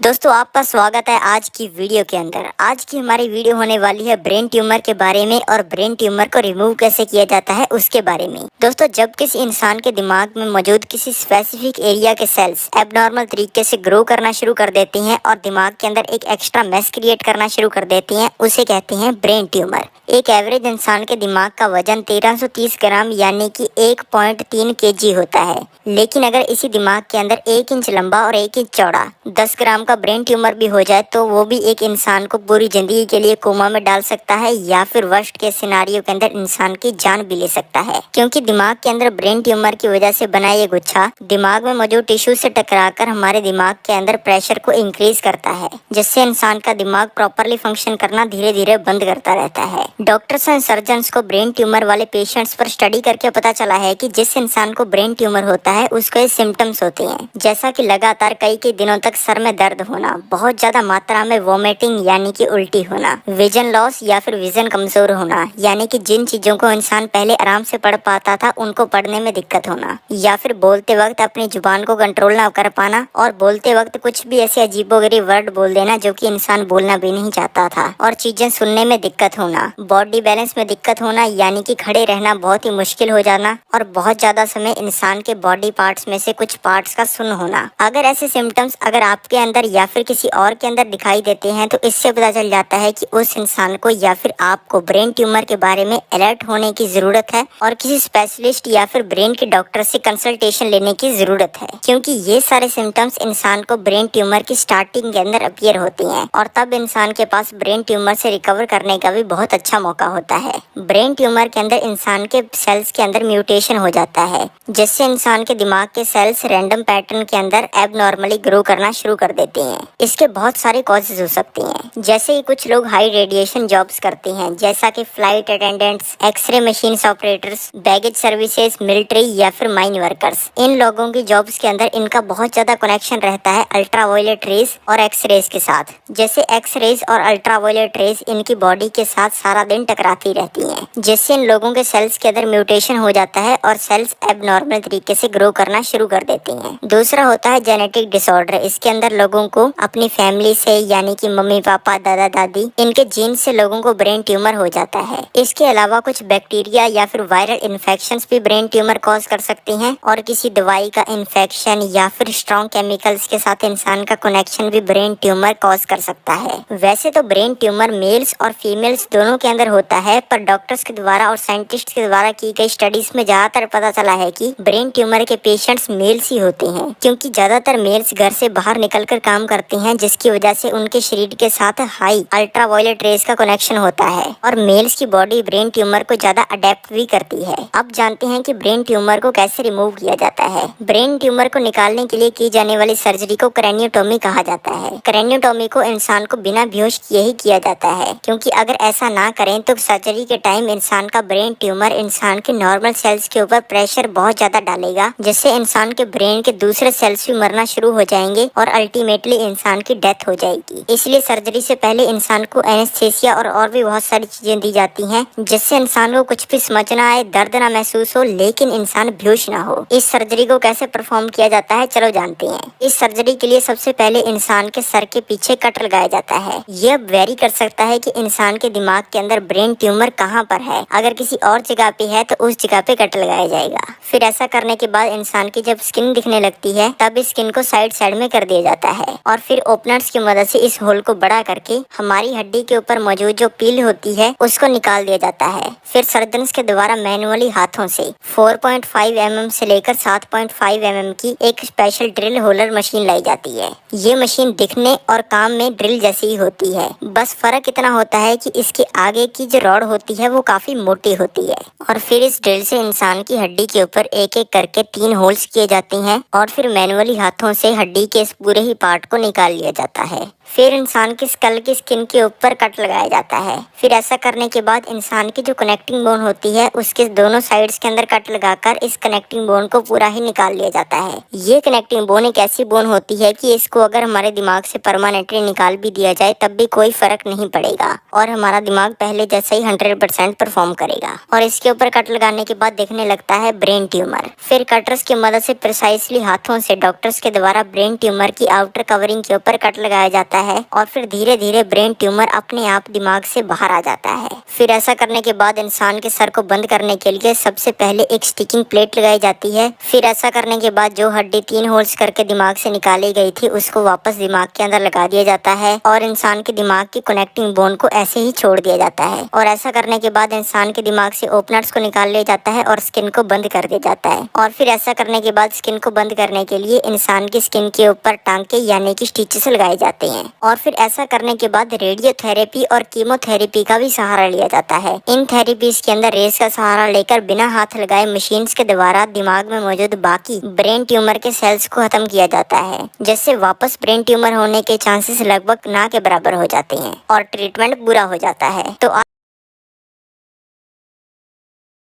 दोस्तों आपका स्वागत है आज की वीडियो के अंदर। आज की हमारी वीडियो होने वाली है ब्रेन ट्यूमर के बारे में और ब्रेन ट्यूमर को रिमूव कैसे किया जाता है उसके बारे में। दोस्तों जब किसी इंसान के दिमाग में मौजूद किसी स्पेसिफिक एरिया के सेल्स एबनॉर्मल तरीके से ग्रो करना शुरू कर देती हैं और दिमाग के अंदर एक एक्स्ट्रा मेस क्रिएट करना शुरू कर देती हैं, उसे कहते हैं ब्रेन ट्यूमर। एक एवरेज इंसान के दिमाग का वजन 1330 ग्राम यानी कि 1.3 kg होता है, लेकिन अगर इसी दिमाग के अंदर 1 इंच लंबा और 1 इंच चौड़ा 10 ग्राम का ब्रेन ट्यूमर भी हो जाए तो वो भी एक इंसान को पूरी जिंदगी के लिए कोमा में डाल सकता है या फिर वर्स्ट के सिनारियो के अंदर इंसान की जान भी ले सकता है, क्योंकि दिमाग के अंदर ब्रेन ट्यूमर की वजह से बना ये गुच्छा दिमाग में मौजूद टिश्यू से टकराकर हमारे दिमाग के अंदर प्रेशर को इंक्रीज करता है, जिससे इंसान का दिमाग प्रॉपरली फंक्शन करना धीरे धीरे बंद करता रहता है। डॉक्टर्स एंड सर्जन्स को ब्रेन ट्यूमर वाले पेशेंट्स पर स्टडी करके पता चला है कि जिस इंसान को ब्रेन ट्यूमर होता है उसको ये सिम्टम्स होते हैं, जैसा कि लगातार कई दिनों तक सर में दर्द होना, बहुत ज्यादा मात्रा में वोमिटिंग यानी कि उल्टी होना, विजन लॉस या फिर विजन कमजोर होना यानी कि जिन चीजों को इंसान पहले आराम से पढ़ पाता था उनको पढ़ने में दिक्कत होना, या फिर बोलते वक्त अपनी जुबान को कंट्रोल ना कर पाना और बोलते वक्त कुछ भी ऐसे अजीबोगरीब वर्ड बोल देना जो कि इंसान बोलना भी नहीं चाहता था, और चीजें सुनने में दिक्कत होना, बॉडी बैलेंस में दिक्कत होना यानी कि खड़े रहना बहुत ही मुश्किल हो जाना, और बहुत ज्यादा समय इंसान के बॉडी पार्ट्स में से कुछ पार्ट्स का सुन्न होना। अगर ऐसे सिम्टम्स अगर आपके अंदर या फिर किसी और के अंदर दिखाई देते हैं तो इससे पता चल जाता है कि उस इंसान को या फिर आपको ब्रेन ट्यूमर के बारे में अलर्ट होने की जरूरत है और किसी स्पेशलिस्ट या फिर ब्रेन के डॉक्टर से कंसल्टेशन लेने की जरूरत है, क्योंकि ये सारे सिम्टम्स इंसान को ब्रेन ट्यूमर की स्टार्टिंग के अंदर अपीयर होती हैं और तब इंसान के पास ब्रेन ट्यूमर से रिकवर करने का भी बहुत अच्छा मौका होता है। ब्रेन ट्यूमर के अंदर इंसान के सेल्स के अंदर म्यूटेशन हो जाता है, जिससे इंसान के दिमाग के सेल्स रैंडम पैटर्न के अंदर एबनॉर्मली ग्रो करना शुरू कर देते हैं। इसके बहुत सारे कॉजेज हो सकते हैं, जैसे ही कुछ लोग हाई रेडिएशन जॉब्स करते हैं जैसा कि flight attendants, X ray machine operators, baggage services, military या फिर माइन वर्कर्स। इन लोगों की जॉब्स के अंदर इनका बहुत ज्यादा कनेक्शन रहता है अल्ट्रावायलेट रेज और एक्सरेज के साथ। जैसे एक्सरेज और अल्ट्रावायलेट रेज इनकी बॉडी के साथ सारा दिन टकराती रहती हैं, जिससे इन लोगों के सेल्स के अंदर म्यूटेशन हो जाता है और सेल्स एबनॉर्मल तरीके से ग्रो करना शुरू कर देते हैं। दूसरा होता है जेनेटिक डिसऑर्डर। इसके अंदर लोगों को अपनी फैमिली से यानी कि मम्मी पापा, दादा दादी, इनके जीन से लोगों को ब्रेन ट्यूमर हो जाता है। इसके अलावा कुछ बैक्टीरिया या फिर वायरल इन्फेक्शंस भी ब्रेन ट्यूमर कॉज कर सकती हैं, और किसी दवाई का इन्फेक्शन या फिर स्ट्रॉन्ग केमिकल्स के साथ इंसान का कनेक्शन भी ब्रेन ट्यूमर कॉज कर सकता है। वैसे तो ब्रेन ट्यूमर मेल्स और फीमेल्स दोनों के अंदर होता है, पर डॉक्टर्स के द्वारा और साइंटिस्ट के द्वारा की गई स्टडीज में ज्यादातर पता चला है कि ब्रेन ट्यूमर के पेशेंट्स मेल्स ही होते हैं, क्योंकि ज्यादातर मेल्स घर से बाहर निकलकर काम करते हैं, जिसकी वजह से उनके शरीर के साथ हाई अल्ट्रावायलेट रेज का कनेक्शन होता है और मेल्स की बॉडी ब्रेन ट्यूमर को ज्यादा अडेप्ट भी करती है। अब जानते हैं कि ब्रेन ट्यूमर को कैसे रिमूव किया जाता है। ब्रेन ट्यूमर को निकालने के लिए की जाने वाली सर्जरी को क्रेनियोटोमी कहा जाता है। क्रेनियोटोमी को इंसान को बिना बेहोश किए ही किया जाता है, क्योंकि अगर ऐसा ना करें तो सर्जरी के टाइम इंसान का ब्रेन ट्यूमर इंसान के नॉर्मल सेल्स के ऊपर प्रेशर बहुत ज्यादा डालेगा, जिससे इंसान के ब्रेन के दूसरे सेल्स भी मरना शुरू हो जाएंगे और अल्टीमेटली इंसान की डेथ हो जाएगी। इसलिए सर्जरी से पहले इंसान को एनेस्थेसिया और भी बहुत सारी चीजें दी जाती हैं, जिससे इंसान को कुछ भी समझ ना आए, दर्द ना महसूस हो, लेकिन इंसान बेहोश ना हो। इस सर्जरी को कैसे परफॉर्म किया जाता है चलो जानते हैं। इस सर्जरी के लिए सबसे पहले इंसान के सर के पीछे कट लगाया जाता है। यह वेरी कर सकता है कि इंसान के दिमाग के अंदर ब्रेन ट्यूमर कहाँ पर है। अगर किसी और जगह पे है तो उस जगह पे कट लगाया जाएगा। फिर ऐसा करने के बाद इंसान की जब स्किन दिखने लगती है तब इस स्किन को साइड साइड में कर दिया जाता है और फिर ओपनर्स की मदद से इस होल को बड़ा करके हमारी हड्डी के ऊपर मौजूद जो पील होती है उसको निकाल दिया जाता है। फिर सर्जन्स के द्वारा मैनुअली हाथों से 4.5 mm से लेकर 7.5 mm की एक स्पेशल ड्रिल होलर मशीन लाई जाती है। ये मशीन दिखने और काम में ड्रिल जैसी ही होती है, बस फर्क इतना होता है कि इसके आगे की जो रॉड होती है वो काफी मोटी होती है, और फिर इस ड्रिल से इंसान की हड्डी के ऊपर एक एक करके 3 होल्स किए जाते हैं और फिर मैनुअली हाथों से हड्डी के इस पूरे ही पार्ट को निकाल लिया जाता है। फिर इंसान की स्कल की स्किन के ऊपर कट लगाया जाता है। फिर ऐसा करने के बाद इंसान की जो कनेक्टिंग बोन होती है उसके दोनों साइड्स के अंदर कट लगाकर इस कनेक्टिंग बोन को पूरा ही निकाल लिया जाता है। ये कनेक्टिंग बोन एक ऐसी बोन होती है कि इसको अगर हमारे दिमाग से परमानेंटली निकाल भी दिया जाए तब भी कोई फर्क नहीं पड़ेगा और हमारा दिमाग पहले जैसा ही 100% परफॉर्म करेगा। और इसके ऊपर कट लगाने के बाद दिखने लगता है ब्रेन ट्यूमर। फिर कटर्स की मदद से प्रिसाइसली हाथों से डॉक्टर्स के द्वारा ब्रेन ट्यूमर की आउटर कवरिंग के ऊपर कट लगाया जाता है और फिर धीरे धीरे ब्रेन ट्यूमर अपने आप दिमाग से बाहर आ जाता है। फिर ऐसा करने के बाद इंसान के सर को बंद करने के लिए सबसे पहले एक स्टिकिंग प्लेट लगाई जाती है। फिर ऐसा करने के बाद जो हड्डी 3 होल्स करके दिमाग से निकाली गई थी उसको वापस दिमाग के अंदर लगा दिया जाता है और इंसान के दिमाग की कनेक्टिंग बोन को ऐसे ही छोड़ दिया जाता है। और ऐसा करने के बाद इंसान के दिमाग से ओपनर्स को निकाल लिया जाता है और स्किन को बंद कर दिया जाता है। और फिर ऐसा करने के बाद स्किन को बंद करने के लिए इंसान की स्किन के ऊपर टांके यानी कि स्टिचेस लगाए जाते हैं। और फिर ऐसा करने के बाद रेडियोथेरेपी और कीमोथेरेपी का भी सहारा लिया जाता है। इन थेरेपीज के अंदर रेस का सहारा लेकर बिना हाथ लगाए मशीन्स के द्वारा दिमाग में मौजूद बाकी ब्रेन ट्यूमर के सेल्स को खत्म किया जाता है, जिससे वापस ब्रेन ट्यूमर होने के चांसेस लगभग ना के बराबर हो जाते हैं और ट्रीटमेंट पूरा हो जाता है। तो